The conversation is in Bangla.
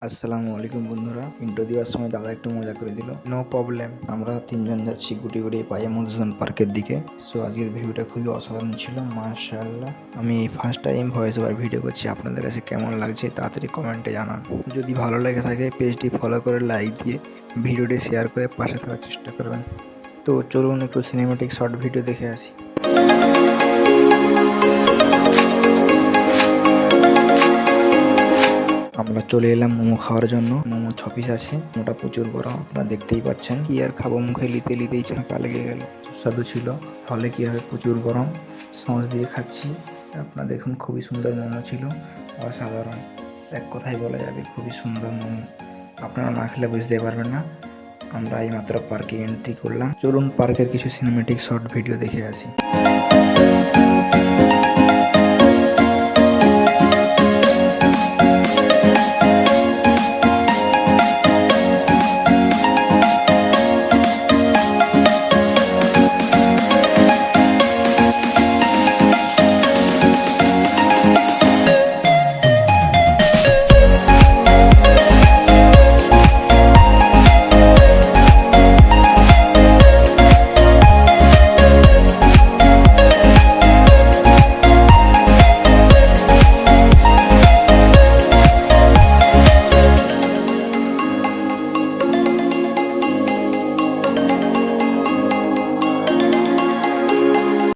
আসসালামু আলাইকুম বন্ধুরা। ইন্ট্রো দেওয়ার সময় দাদা একটু মজা করে দিল। No problem. আমরা তিনজন যাচ্ছি গুটি গুটি পায়ে মধুসূদন পার্কের দিকে। সো আজকের ভিডিওটা খুবই অসাধারণ ছিল, মাশাআল্লাহ। আমি first time voice over video করছি, আপনাদের কাছে কেমন লাগছে তাড়াতাড়ি কমেন্টে জানান। যদি ভালো লেগে থাকে পেজটি ফলো করে লাইক দিয়ে ভিডিওটি শেয়ার করে পাশে থাকার চেষ্টা করবেন। তো চলুন একটু সিনেমেটিক শর্ট ভিডিও দেখে আসি। আমরা চলে এলাম মোমো খাওয়ার জন্য। মোমো 6 পিস আছে, মোটা প্রচুর গরম, আপনারা দেখতেই পাচ্ছেন। কি আর খাবো, মুখে নিতে নিতেই ছাঁকা লেগে গেল। সুস্বাদু ছিল, ফলে কি হবে প্রচুর গরম, সস দিয়ে খাচ্ছি। আপনারা দেখুন, খুবই সুন্দর মোমো ছিল, অসাধারণ। এক কথাই বলা যাবে খুবই সুন্দর মোমো। আপনারা না খেলে বুঝতে পারবেন না। আমরা এইমাত্র পার্কে এন্ট্রি করলাম। চলুন পার্কের কিছু সিনেমেটিক শর্ট ভিডিও দেখে আসি।